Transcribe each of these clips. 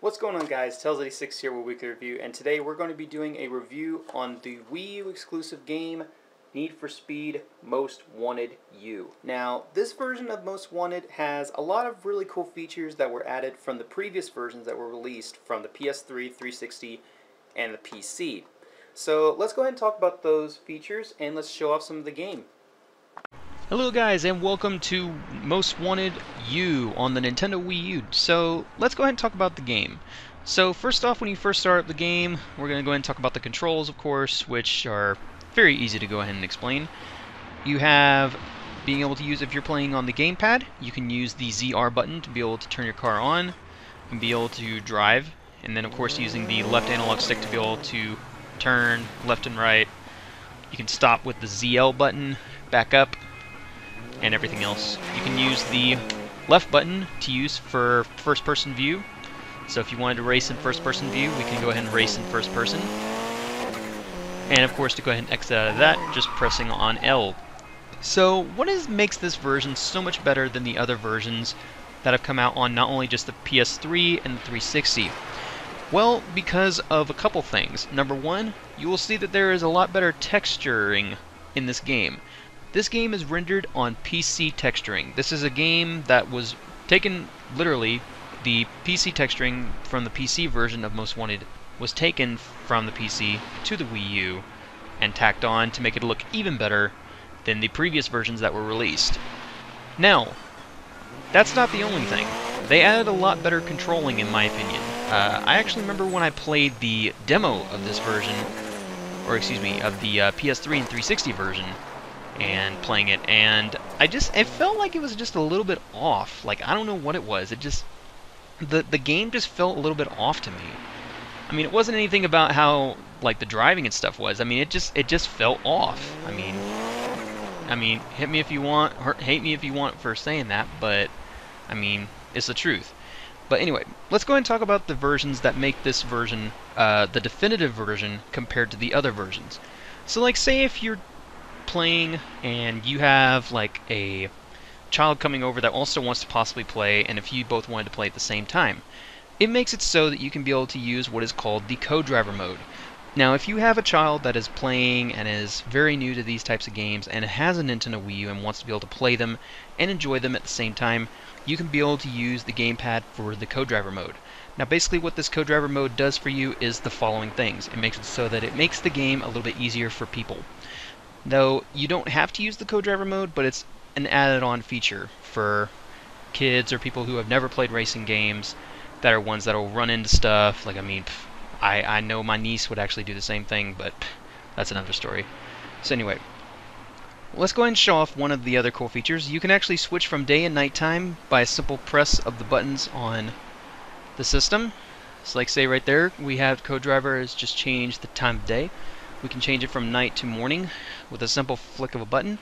What's going on, guys? Tails86 here with Wii-kly Review, and today we're going to be doing a review on the Wii U exclusive game Need for Speed Most Wanted U. Now, this version of Most Wanted has a lot of really cool features that were added from the previous versions that were released from the PS3, 360, and the PC. So let's go ahead and talk about those features, and let's show off some of the game. Hello guys, and welcome to Most Wanted U on the Nintendo Wii U. So let's go ahead and talk about the game. So first off, when you first start up the game, we're going to go ahead and talk about the controls, of course, which are very easy to go ahead and explain. You have being able to use, if you're playing on the gamepad, you can use the ZR button to be able to turn your car on and be able to drive, and then of course using the left analog stick to be able to turn left and right. You can stop with the ZL button, back up, and everything else. You can use the left button to use for first-person view. So if you wanted to race in first-person view, we can go ahead and race in first person. And of course, to go ahead and exit out of that, just pressing on L. So what makes this version so much better than the other versions that have come out on not only just the PS3 and the 360? Well, because of a couple things. Number one, you will see that there is a lot better texturing in this game. This game is rendered on PC texturing. This is a game that was taken, literally, the PC texturing from the PC version of Most Wanted was taken from the PC to the Wii U and tacked on to make it look even better than the previous versions that were released. Now, that's not the only thing. They added a lot better controlling, in my opinion. I actually remember when I played the demo of this version, or excuse me, of the PS3 and 360 version, and playing it, and it felt like it was just a little bit off. Like, I don't know what it was. It just, the game just felt a little bit off to me. I mean, it wasn't anything about how, like, the driving and stuff was. I mean, it just felt off. I mean, hit me if you want, or hate me if you want for saying that, but, I mean, it's the truth. But anyway, let's go ahead and talk about the versions that make this version, the definitive version, compared to the other versions. So, like, say if you're playing and you have like a child coming over that also wants to possibly play, and if you both wanted to play at the same time, it makes it so that you can be able to use what is called the co-driver mode. Now, if you have a child that is playing and is very new to these types of games and has a Nintendo Wii U and wants to be able to play them and enjoy them at the same time, you can be able to use the gamepad for the co-driver mode. Now, basically what this co-driver mode does for you is the following things. It makes it so that it makes the game a little bit easier for people. Though you don't have to use the co-driver mode, but it's an added-on feature for kids or people who have never played racing games that are ones that will run into stuff. Like, I mean, I know my niece would actually do the same thing, but that's another story. So anyway, let's go ahead and show off one of the other cool features. You can actually switch from day and night time by a simple press of the buttons on the system. So like, say right there, we have co-driver has just changed the time of day. We can change it from night to morning with a simple flick of a button.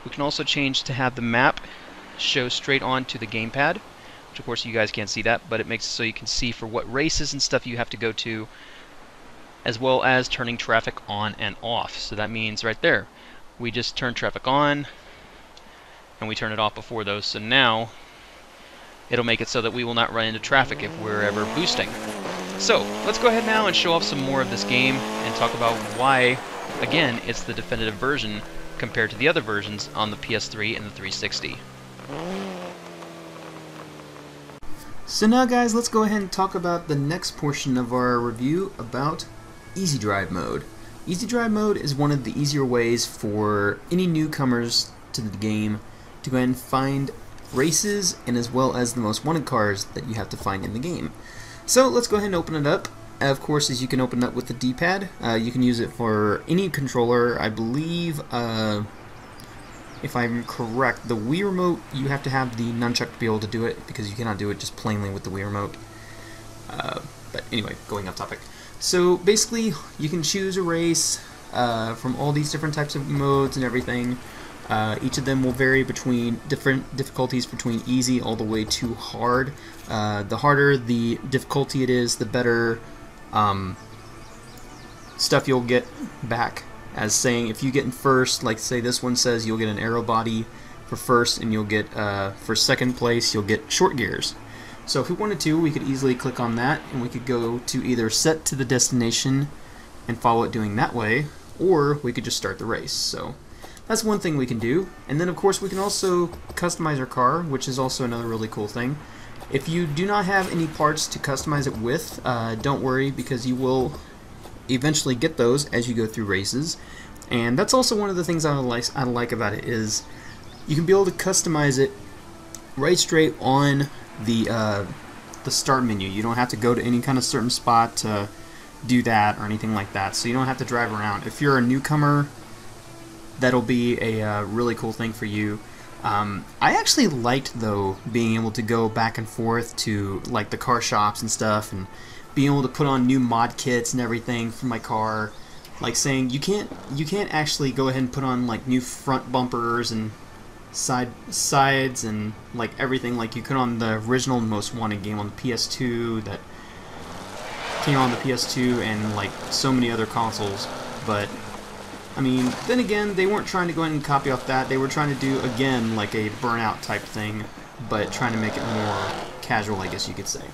We can also change to have the map show straight on to the gamepad, which of course you guys can't see that, but it makes it so you can see for what races and stuff you have to go to, as well as turning traffic on and off. So that means right there, we just turn traffic on and we turn it off before those. So now it'll make it so that we will not run into traffic if we're ever boosting. So, let's go ahead now and show off some more of this game and talk about why, again, it's the definitive version compared to the other versions on the PS3 and the 360. So now, guys, let's go ahead and talk about the next portion of our review about Easy Drive Mode. Easy Drive Mode is one of the easier ways for any newcomers to the game to go ahead and find races, and as well as the most wanted cars that you have to find in the game. So let's go ahead and open it up. Of course, as you can open it up with the D-pad, you can use it for any controller. I believe, if I'm correct, the Wii remote, you have to have the nunchuck to be able to do it, because you cannot do it just plainly with the Wii remote. But anyway, going off topic. So basically, you can choose a race from all these different types of modes and everything. Each of them will vary between different difficulties, between easy all the way to hard. The harder the difficulty it is, the better stuff you'll get back. As saying, if you get in first, like say this one says you'll get an aero body for first, and you'll get, for second place, you'll get short gears. So if we wanted to, we could easily click on that, and we could go to either set to the destination and follow it doing that way, or we could just start the race. So that's one thing we can do. And then of course we can also customize our car, which is also another really cool thing. If you do not have any parts to customize it with, don't worry, because you will eventually get those as you go through races. And that's also one of the things I like about it, is you can be able to customize it right straight on the start menu. You don't have to go to any kind of certain spot to do that or anything like that, so you don't have to drive around. If you're a newcomer, that'll be a really cool thing for you. I actually liked, though, being able to go back and forth to like the car shops and stuff, and being able to put on new mod kits and everything for my car. Like saying you can't actually go ahead and put on like new front bumpers and sides and like everything like you could on the original Most Wanted game on the PS2 that came on the PS2 and like so many other consoles. But I mean, then again, they weren't trying to go ahead and copy off that. They were trying to do, again, like a Burnout type thing, but trying to make it more casual, I guess you could say.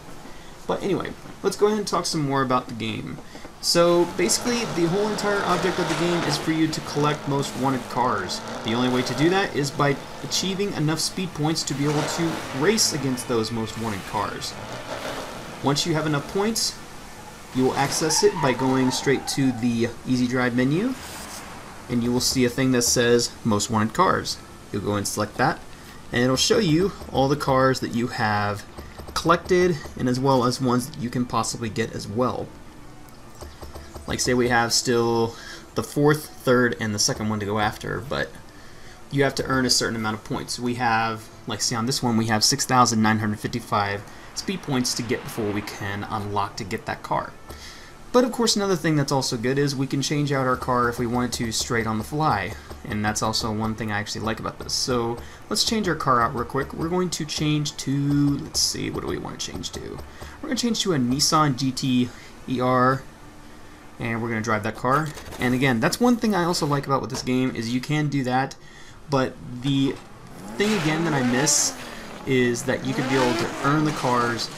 But anyway, let's go ahead and talk some more about the game. So basically, the whole entire object of the game is for you to collect Most Wanted cars. The only way to do that is by achieving enough speed points to be able to race against those Most Wanted cars. Once you have enough points, you will access it by going straight to the Easy Drive menu, and you will see a thing that says Most Wanted Cars. You'll go and select that, and it'll show you all the cars that you have collected, and as well as ones that you can possibly get as well. Like say we have still the fourth, third, and the second one to go after, but you have to earn a certain amount of points. We have, like say on this one, we have 6,955 speed points to get before we can unlock to get that car. But of course, another thing that's also good is we can change out our car if we wanted to straight on the fly, and that's also one thing I actually like about this. So let's change our car out real quick. We're going to change to, let's see, what do we want to change to? We're going to change to a Nissan GT-ER, and we're going to drive that car. And again, that's one thing I also like about with this game, is you can do that, but the thing again that I miss is that you could be able to earn the cars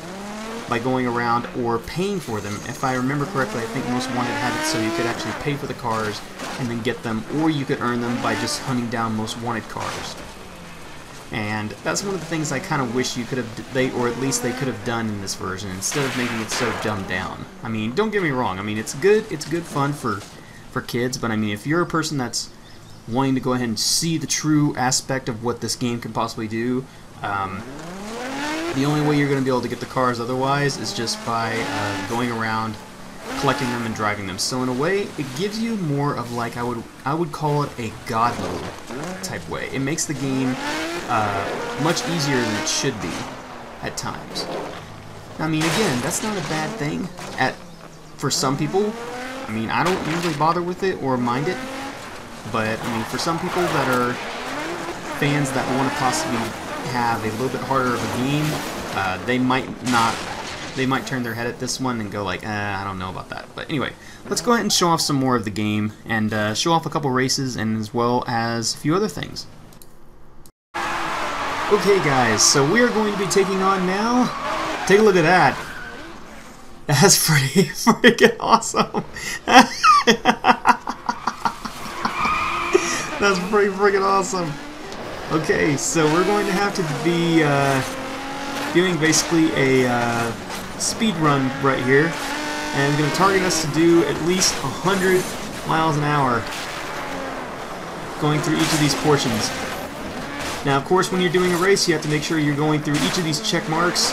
by going around or paying for them. If I remember correctly, I think Most Wanted had it so you could actually pay for the cars and then get them, or you could earn them by just hunting down Most Wanted cars. And that's one of the things I kind of wish you could have, or at least they could have done in this version, instead of making it so dumbed down. I mean, don't get me wrong, I mean, it's good fun for kids, but I mean, if you're a person that's wanting to go ahead and see the true aspect of what this game can possibly do, the only way you're going to be able to get the cars otherwise is just by going around, collecting them, and driving them. So in a way, it gives you more of like, I would call it a God mode type way. It makes the game much easier than it should be at times. I mean, again, that's not a bad thing for some people. I mean, I don't usually bother with it or mind it, but I mean, for some people that are fans that want to possibly have a little bit harder of a game, they might turn their head at this one and go like, I don't know about that. But anyway, let's go ahead and show off some more of the game, and show off a couple races, and as well as a few other things. Okay guys, so we are going to be taking on now, take a look at that. That's pretty freaking awesome. That's pretty freaking awesome. Okay, so we're going to have to be doing basically a speed run right here, and it's going to target us to do at least 100 miles an hour going through each of these portions. Now, of course, when you're doing a race, you have to make sure you're going through each of these check marks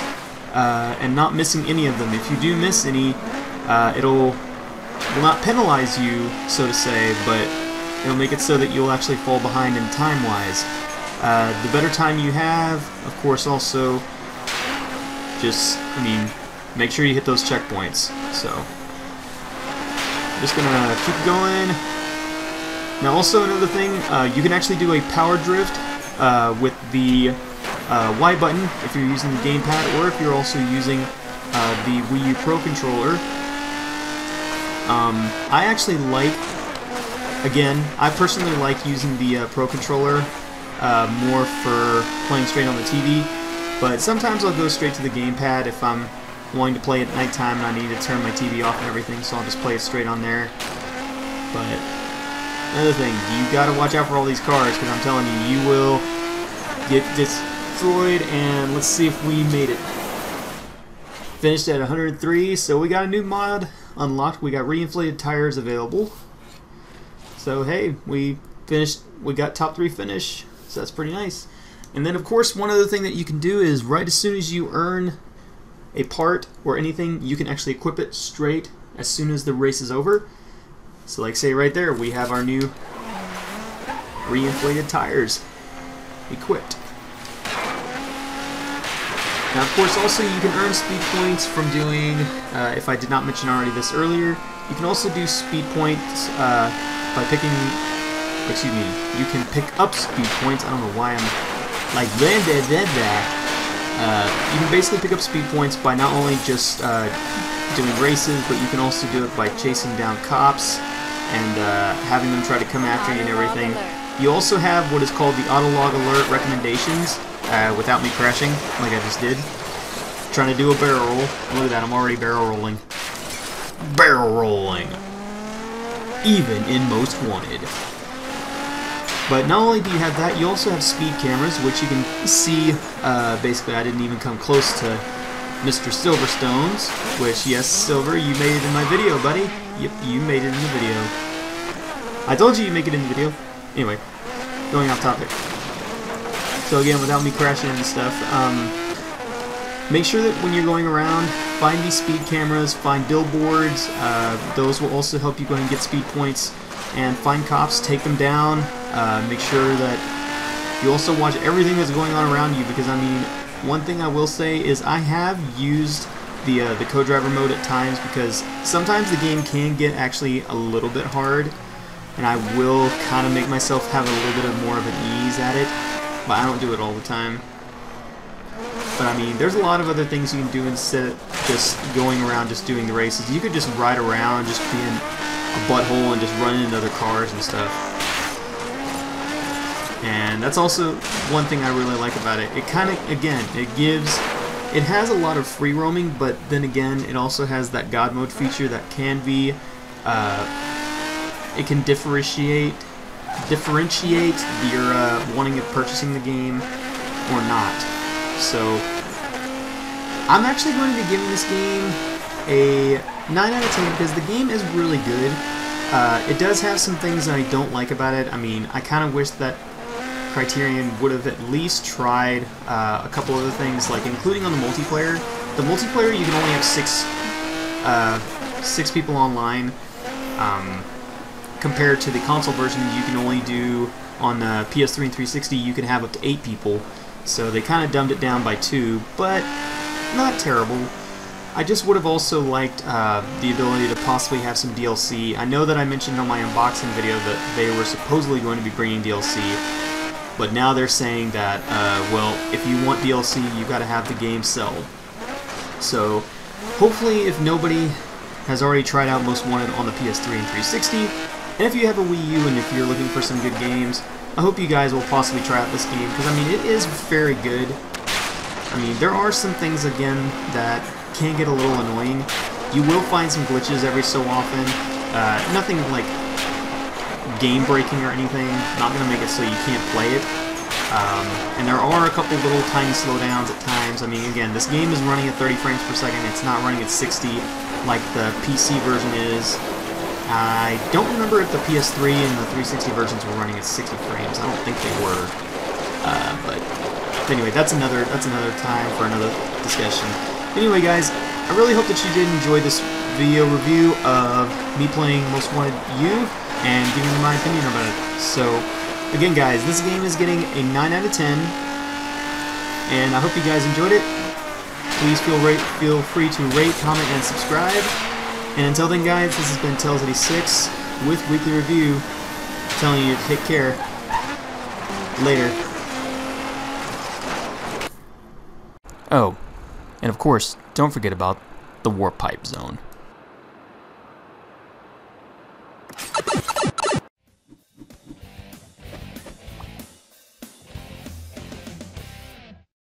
and not missing any of them. If you do miss any, it will not penalize you, so to say, but it'll make it so that you'll actually fall behind in time-wise. The better time you have, of course, also just, I mean, make sure you hit those checkpoints. So, I'm just gonna keep going. Now, also another thing, you can actually do a power drift with the Y button if you're using the gamepad, or if you're also using the Wii U Pro controller. I actually like, again, I personally like using the Pro controller more for playing straight on the TV. But sometimes I'll go straight to the gamepad if I'm wanting to play at nighttime and I need to turn my TV off and everything, so I'll just play it straight on there. But another thing, you gotta watch out for all these cars, because I'm telling you, you will get destroyed. And let's see if we made it. Finished at 103, so we got a new mod unlocked. We got reinflated tires available. So hey, we finished. We got top 3 finish, so that's pretty nice. And then of course, one other thing that you can do is right as soon as you earn a part or anything, you can actually equip it straight as soon as the race is over. So like say right there, we have our new reinflated tires equipped. Now, of course, also you can earn speed points from doing, if I did not mention already this earlier, you can also do speed points by picking, excuse me, you can pick up speed points. I don't know why I'm like that. You can basically pick up speed points by not only just doing races, but you can also do it by chasing down cops and having them try to come after you and everything. You also have what is called the auto log alert recommendations. Without me crashing, like I just did. Trying to do a barrel roll. Look at that, I'm already barrel rolling. Barrel rolling! Even in Most Wanted. But not only do you have that, you also have speed cameras, which you can see, basically I didn't even come close to Mr. Silverstone's, which, yes, Silver, you made it in my video, buddy. Yep, you made it in the video. I told you you'd make it in the video. Anyway, going off topic. So again, without me crashing into stuff, make sure that when you're going around, find these speed cameras, find billboards. Those will also help you go ahead and get speed points. And find cops, take them down. Make sure that you also watch everything that's going on around you, because I mean, one thing I will say is I have used the co-driver mode at times, because sometimes the game can get actually a little bit hard, and I will kind of make myself have a little bit more of an ease at it. But I don't do it all the time. But I mean, there's a lot of other things you can do instead of just going around just doing the races. You could just ride around, just being a butthole and just running into other cars and stuff. And that's also one thing I really like about it. It kind of, again, it has a lot of free roaming, but then again, it also has that God mode feature that can be, it can differentiate your wanting of purchasing the game or not. So I'm actually going to be giving this game a 9 out of 10 because the game is really good. It does have some things that I don't like about it. I mean, I kind of wish that Criterion would have at least tried a couple other things, like including on the multiplayer. The multiplayer, you can only have six people online. Compared to the console version, you can only do on PS3 and 360, you can have up to 8 people. So they kind of dumbed it down by 2, but not terrible. I just would have also liked the ability to possibly have some DLC. I know that I mentioned on my unboxing video that they were supposedly going to be bringing DLC, but now they're saying that, well, if you want DLC, you've got to have the game sell. So hopefully, if nobody has already tried out Most Wanted on the PS3 and 360, and if you have a Wii U and if you're looking for some good games, I hope you guys will possibly try out this game, because I mean, it is very good. I mean, there are some things, again, that can get a little annoying. You will find some glitches every so often. Nothing like game-breaking or anything. Not going to make it so you can't play it. And there are a couple little tiny slowdowns at times. I mean, again, this game is running at 30 frames per second. It's not running at 60 like the PC version is. I don't remember if the PS3 and the 360 versions were running at 60 frames. I don't think they were. But anyway, that's another time for another discussion. Anyway, guys, I really hope that you did enjoy this video review of me playing Most Wanted U and giving you my opinion about it. So, again, guys, this game is getting a 9 out of 10, and I hope you guys enjoyed it. Please feel free to rate, comment, and subscribe. And until then, guys, this has been Tails86 with Weekly Review, telling you to take care. Later. Oh, and of course, don't forget about the Warp Pipe Zone.